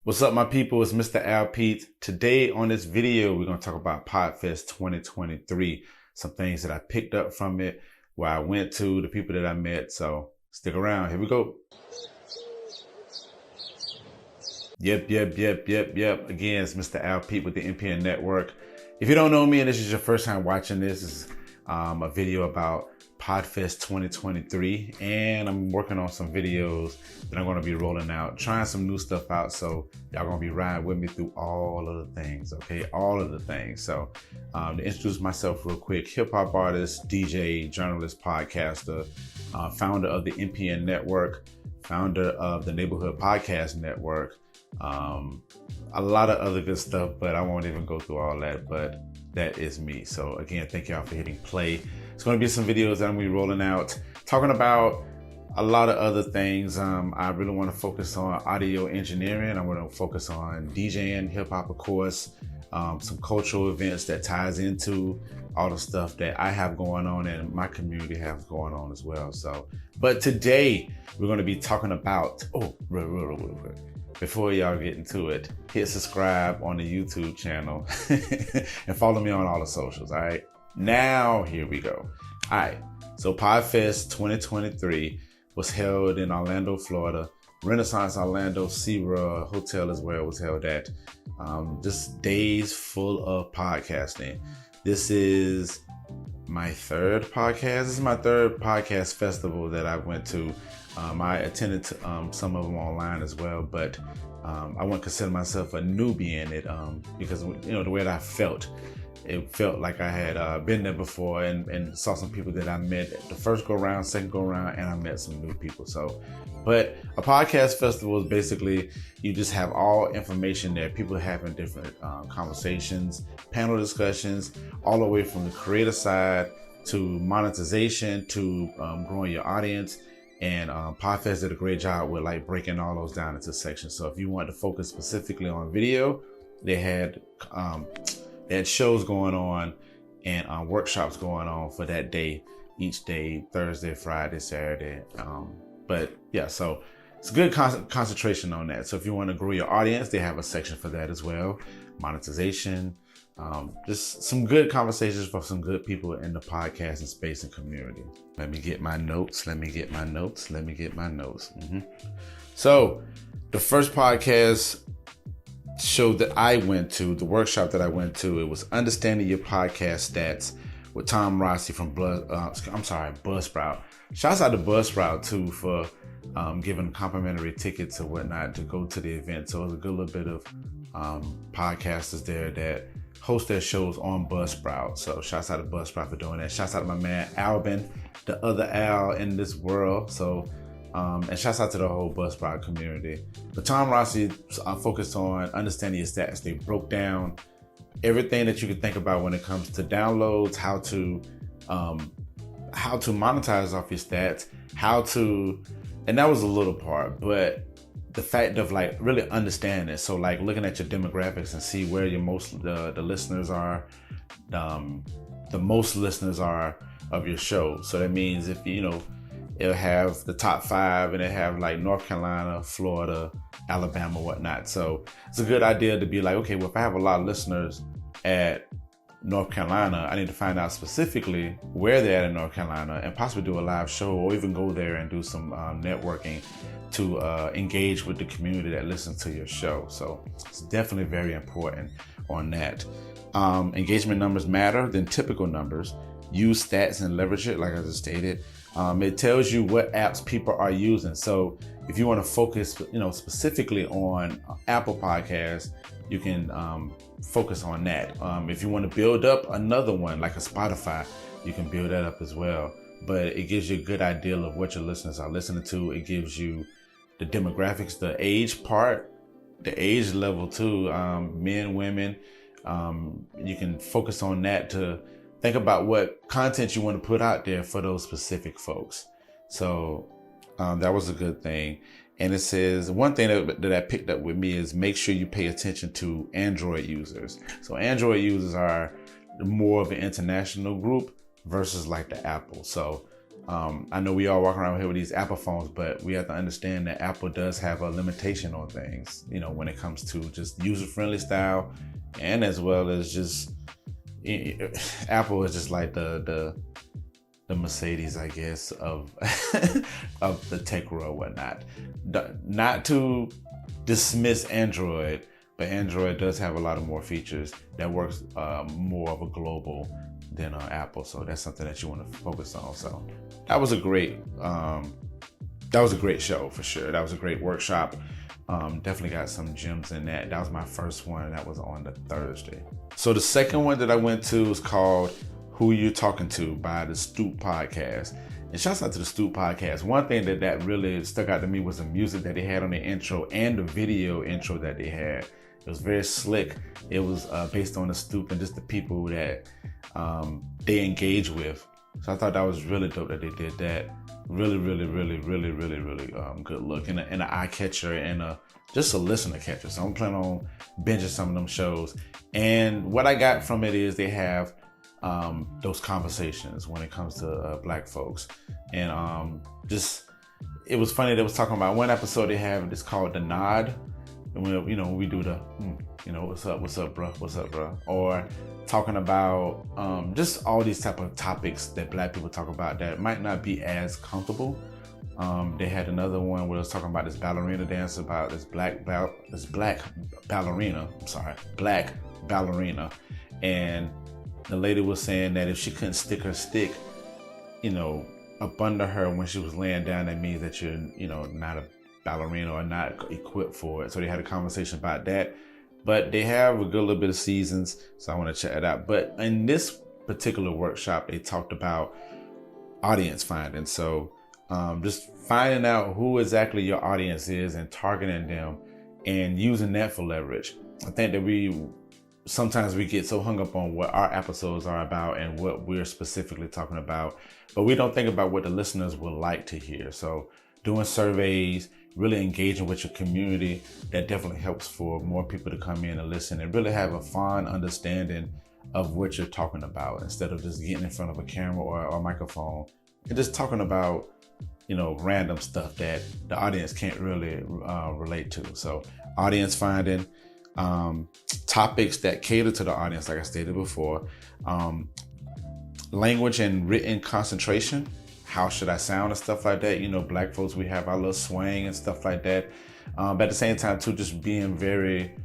What's up, my people? It's Mr. Al Pete. Today on this video, we're going to talk about PodFest 2023. Some things that I picked up from it, where I went to, the people that I met. So stick around. Here we go. Yep. Again, it's Mr. Al Pete with the MPN Network. If you don't know me and this is your first time watching this is a video about PodFest 2023, and I'm working on some videos that I'm going to be rolling out, trying some new stuff out. So y'all going to be riding with me through all of the things, okay? All of the things. So to introduce myself real quick, hip hop artist, DJ, journalist, podcaster, founder of the MPN Network, founder of the Neighborhood Podcast Network, a lot of other good stuff, but I won't even go through all that, but that is me. So again, thank y'all for hitting play. It's going to be some videos that I'm going to be rolling out, talking about a lot of other things. I really want to focus on audio engineering. I want to focus on DJing, hip hop, of course, some cultural events that ties into all the stuff that I have going on and my community has going on as well. So, but today we're going to be talking about, real quick. Before y'all get into it, hit subscribe on the YouTube channel and follow me on all the socials, all right? Now, here we go. All right, so PodFest 2023 was held in Orlando, Florida. Renaissance Orlando SeaWorld Hotel as well was held at. Just days full of podcasting. This is my third podcast. This is my third podcast festival that I went to. I attended some of them online as well, but I wouldn't consider myself a newbie in it because, you know, the way that I felt, it felt like I had been there before and saw some people that I met the first go round, second go round, and I met some new people. So, but a podcast festival is basically, you just have all information there. People having different conversations, panel discussions, all the way from the creator side to monetization to growing your audience. And PodFest did a great job with like breaking all those down into sections. So if you want to focus specifically on video, they had shows going on and workshops going on for that day, each day, Thursday, Friday, Saturday. But yeah, so it's a good concentration on that. So if you want to grow your audience, they have a section for that as well. Monetization, just some good conversations for some good people in the podcasting space and community. Let me get my notes. So the first podcast show that I went to, the workshop that I went to, it was Understanding Your Podcast Stats with Tom Rossi from Buzzsprout. Shouts out to Buzzsprout too for giving complimentary tickets or whatnot to go to the event. So it was a good little bit of podcasters there that host their shows on Buzzsprout. So shouts out to Buzzsprout for doing that. Shouts out to my man Albin, the other Al in this world. So and shouts out to the whole Buzzsprout community. But Tom Rossi focused on understanding your stats. They broke down everything that you could think about when it comes to downloads, how to monetize off your stats, and that was a little part, but the fact of like really understanding it. So like looking at your demographics and see where your the listeners are, the most listeners are of your show. So that means if it'll have the top 5 and it have like North Carolina, Florida, Alabama, whatnot. So it's a good idea to be like, okay, well, if I have a lot of listeners at North Carolina, I need to find out specifically where they're at in North Carolina and possibly do a live show or even go there and do some networking to engage with the community that listens to your show. So it's definitely very important on that. Engagement numbers matter than typical numbers. Use stats and leverage it, like I just stated. It tells you what apps people are using. So if you want to focus, specifically on Apple Podcasts, you can focus on that. If you want to build up another one like a Spotify, you can build that up as well. But it gives you a good idea of what your listeners are listening to. It gives you the demographics, the age part, the age level too, men, women. You can focus on that to think about what content you want to put out there for those specific folks. So that was a good thing. And it says one thing that I picked up with me is make sure you pay attention to Android users. So Android users are more of an international group versus like the Apple. So I know we all walk around here with these Apple phones, but we have to understand that Apple does have a limitation on things, when it comes to just user-friendly style, and as well as just Apple is just like the Mercedes, I guess, of of the tech world, whatnot. Not to dismiss Android, but Android does have a lot of more features that works more of a global than Apple. So that's something that you want to focus on. So that was a great show for sure. That was a great workshop. Definitely got some gems in that. That was my first one. That was on the Thursday. So the second one that I went to was called Who You Talking To by the Stoop podcast. And shouts out to the Stoop podcast. One thing that really stuck out to me was the music that they had on the intro and the video intro that they had. It was very slick. It was based on the Stoop and just the people that they engage with. So I thought that was really dope that they did that. Really good look and an eye catcher and just a listener catcher. So I'm planning on binging some of them shows. And what I got from it is they have those conversations when it comes to Black folks. And it was funny. They was talking about one episode they have. It's called The Nod. And when we do the, what's up, bro? Or talking about just all these type of topics that Black people talk about that might not be as comfortable. They had another one where it was talking about this ballerina dance, about this black ballerina, and the lady was saying that if she couldn't stick her stick, up under her when she was laying down, that means that you're, not a ballerina or not equipped for it. So they had a conversation about that. But they have a good little bit of seasons, so I want to check it out. But in this particular workshop, they talked about audience finding. So just finding out who exactly your audience is and targeting them and using that for leverage. I think that sometimes we get so hung up on what our episodes are about and what we're specifically talking about, but we don't think about what the listeners would like to hear. So doing surveys, really engaging with your community, that definitely helps for more people to come in and listen and really have a fun understanding of what you're talking about, instead of just getting in front of a camera or a microphone and just talking about, random stuff that the audience can't really relate to. So audience finding, topics that cater to the audience, like I stated before, language and written concentration. How should I sound and stuff like that? Black folks, we have our little swang and stuff like that. But at the same time, too, just being very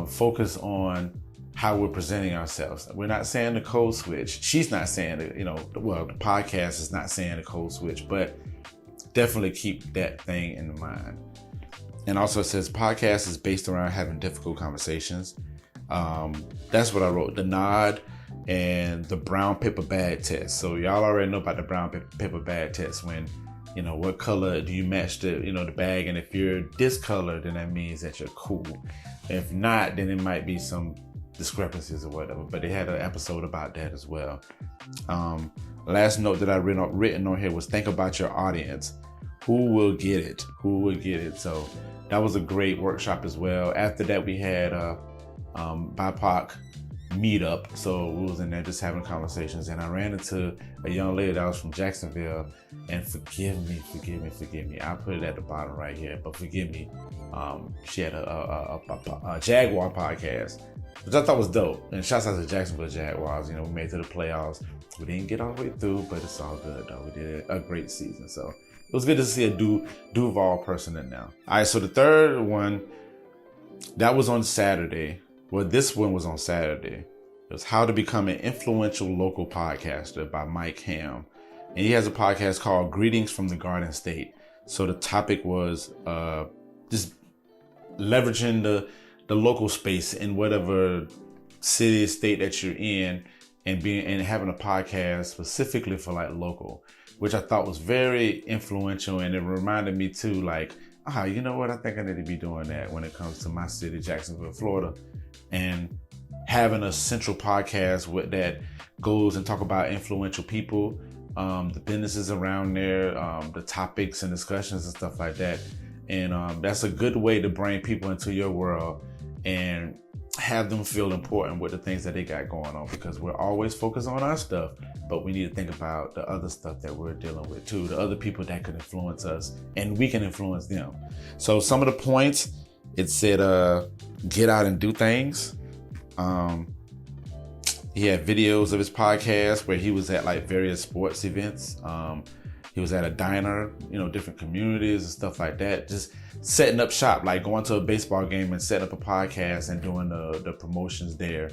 focused on how we're presenting ourselves. We're not saying the code switch. She's not saying it, the podcast is not saying the code switch, but definitely keep that thing in mind. And also it says podcast is based around having difficult conversations. That's what I wrote. The Nod and the brown paper bag test. So y'all already know about the brown paper bag test, when what color do you match the the bag, and if you're this color, then that means that you're cool. If not, then it might be some discrepancies or whatever. But they had an episode about that as well. Last note that I written on here was think about your audience. Who will get it? So that was a great workshop as well. After that, we had BIPOC meetup. So we was in there just having conversations, and I ran into a young lady that was from Jacksonville, and forgive me. I put it at the bottom right here, but forgive me. She had a Jaguar podcast, which I thought was dope. And shouts out to Jacksonville Jaguars. We made it to the playoffs. We didn't get all the way through, but it's all good though. We did a great season. So it was good to see a Duval person in now. All right, so the third one, that was on Saturday. Well, this one was on Saturday. It was How to Become an Influential Local Podcaster by Mike Ham. And he has a podcast called Greetings from the Garden State. So the topic was just leveraging the local space in whatever city, state that you're in, and having a podcast specifically for like local, which I thought was very influential. And it reminded me too, like, you know what? I think I need to be doing that when it comes to my city, Jacksonville, Florida, and having a central podcast that goes and talk about influential people, the businesses around there, the topics and discussions and stuff like that. And that's a good way to bring people into your world and have them feel important with the things that they got going on, because we're always focused on our stuff, but we need to think about the other stuff that we're dealing with too, the other people that could influence us and we can influence them. So some of the points, it said, get out and do things. He had videos of his podcast where he was at like various sports events. He was at a diner, different communities and stuff like that. Just setting up shop, like going to a baseball game and setting up a podcast and doing the promotions there.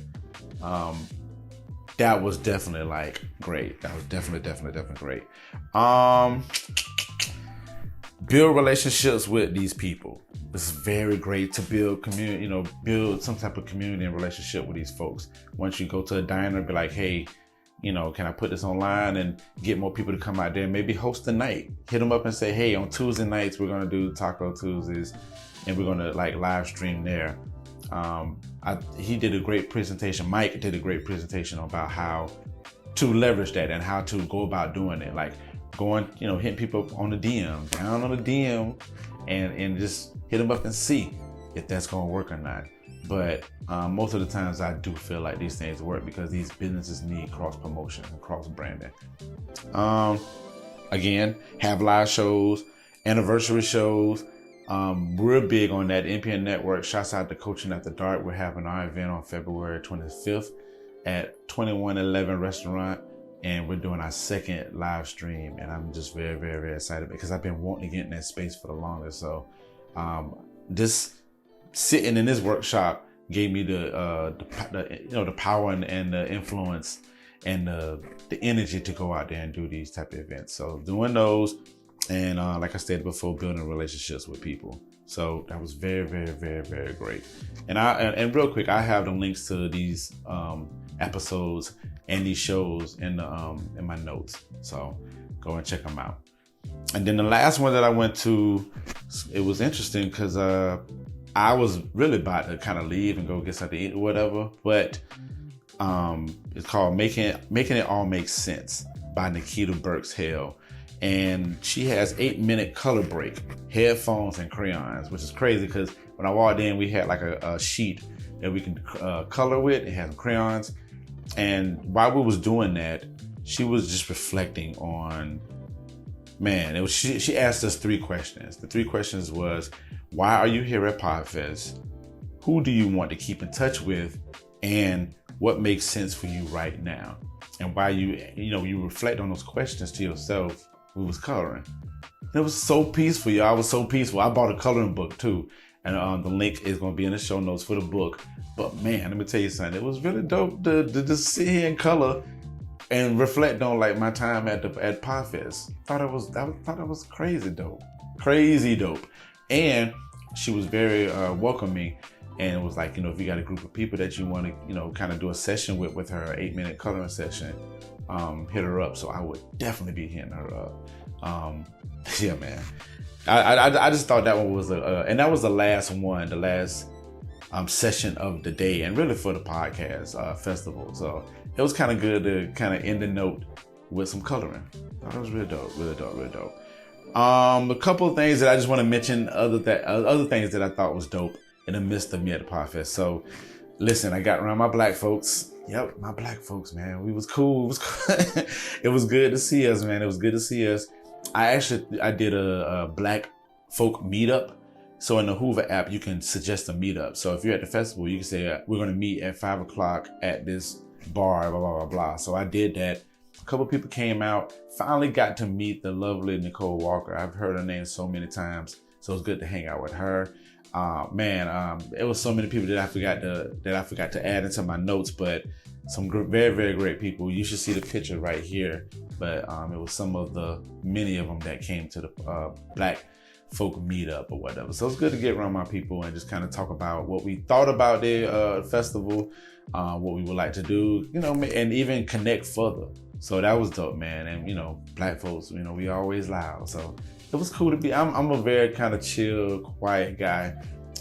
That was definitely like great. That was definitely great. Build relationships with these people. This is very great to build community, build some type of community and relationship with these folks. Once you go to a diner, be like, hey, can I put this online and get more people to come out there and maybe host a night? Hit them up and say, hey, on Tuesday nights, we're going to do Taco Tuesdays and we're going to like live stream there. He did a great presentation. Mike did a great presentation about how to leverage that and how to go about doing it. Like going, hitting people up on the DM, down on the DM and just hit them up and see if that's going to work or not. But most of the times I do feel like these things work because these businesses need cross promotion and cross branding. Again, have live shows, anniversary shows. We're big on that. MPN Network, shouts out to Coaching After Dark. We're having our event on February 25th at 2111 Restaurant. And we're doing our second live stream. And I'm just very, very, very excited because I've been wanting to get in that space for the longest. So just sitting in this workshop gave me the power and the influence and the energy to go out there and do these type of events. So doing those and like I stated before, building relationships with people. So that was very, very, very, very great. And real quick, I have the links to these episodes and these shows in my notes. So go and check them out. And then the last one that I went to, it was interesting because I was really about to kind of leave and go get something to eat or whatever, but it's called Making It All Make Sense by Nikita Burks-Hale. And she has 8-minute color break, headphones and crayons, which is crazy because when I walked in, we had like a sheet that we can color with. It had crayons. And while we was doing that, she was just reflecting on, man, she asked us 3 questions. The 3 questions was, why are you here at PodFest? Who do you want to keep in touch with? And what makes sense for you right now? And while you reflect on those questions to yourself, we was coloring. It was so peaceful, y'all. I was so peaceful. I bought a coloring book too. And the link is going to be in the show notes for the book. But man, let me tell you something. It was really dope to just sit here and color and reflect on like my time at PodFest. I thought it was crazy dope. And she was very welcoming, and it was like, if you got a group of people that you want to, kind of do a session with her, 8-minute coloring session, hit her up. So I would definitely be hitting her up. Yeah, man. I just thought that one was and that was the last session of the day, and really for the podcast festival. So it was kind of good to kind of end the note with some coloring. I thought it was really dope. A couple of things that I just want to mention, other things that I thought was dope in the midst of me at the PodFest. So listen, I got around my black folks. Yep, my black folks, man. We was cool. It was good to see us, man. It was good to see us. I did a black folk meetup. So in the Hoover app, you can suggest a meetup. So if you're at the festival, you can say, we're going to meet at 5:00 at this bar, blah, blah, blah, blah. So I did that. A couple people came out, finally got to meet the lovely Nicole Walker. I've heard her name so many times, so it's good to hang out with her. It was so many people that I forgot to add into my notes, but some very, very great people. You should see the picture right here. But it was many of them that came to the Black Folk meetup or whatever. So it's good to get around my people and just kind of talk about what we thought about the festival, what we would like to do, and even connect further. So that was dope, man. And, black folks, we always loud. So it was cool to be, I'm a very kind of chill, quiet guy,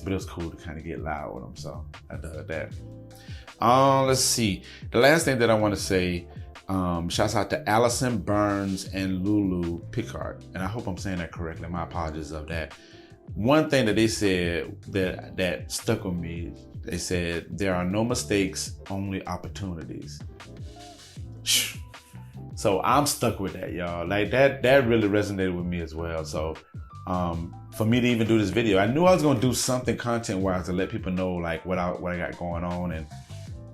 but it was cool to kind of get loud with them. So I dug that. Let's see. The last thing that I want to say, shouts out to Allison Burns and Lulu Picard. And I hope I'm saying that correctly. My apologies of that. one thing that they said that stuck with me, they said, there are no mistakes, only opportunities. So I'm stuck with that, y'all. Like that really resonated with me as well. So for me to even do this video, I knew I was gonna do something content-wise to let people know like what I got going on, and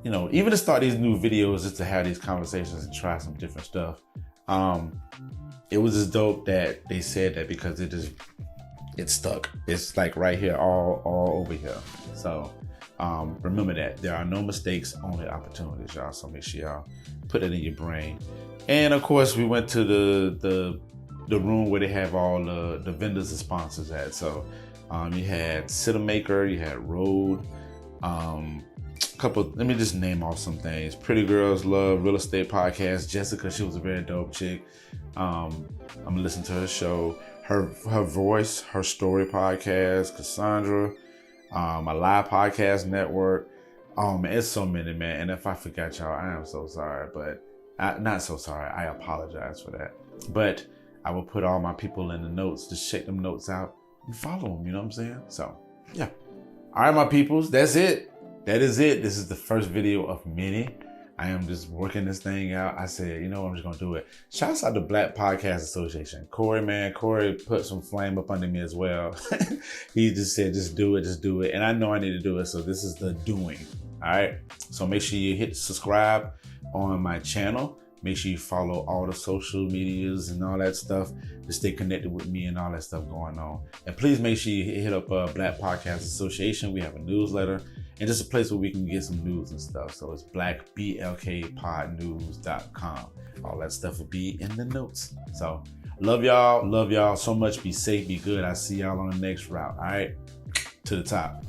you know, even to start these new videos, just to have these conversations and try some different stuff. It was just dope that they said that, because it stuck. It's like right here, all over here. So remember that there are no mistakes, only opportunities, y'all. So make sure y'all put it in your brain. And of course, we went to the room where they have all the vendors and sponsors at. So you had Cinemaker, you had Rode, let me just name off some things. Pretty Girls Love Real Estate Podcast. Jessica, she was a very dope chick. I'm gonna listen to her show. Her Voice, Her Story podcast. Cassandra, a live podcast network. Oh man, it's so many, man. And if I forgot y'all, I am so sorry. But not so sorry. I apologize for that. But I will put all my people in the notes. Just check them notes out and follow them. You know what I'm saying? So yeah. All right, my peoples. That's it. That is it. This is the first video of many. I am just working this thing out. I said, you know what, I'm just gonna do it. Shouts out to Black Podcast Association. Corey put some flame up under me as well. He just said, just do it. And I know I need to do it. So this is the doing. All right. So make sure you hit subscribe on my channel. Make sure you follow all the social medias and all that stuff to stay connected with me and all that stuff going on. And please make sure you hit up Black Podcast Association. We have a newsletter and just a place where we can get some news and stuff. So it's blackblkpodnews.com. All that stuff will be in the notes. So love y'all so much. Be safe, be good. I'll see y'all on the next route. All right, to the top.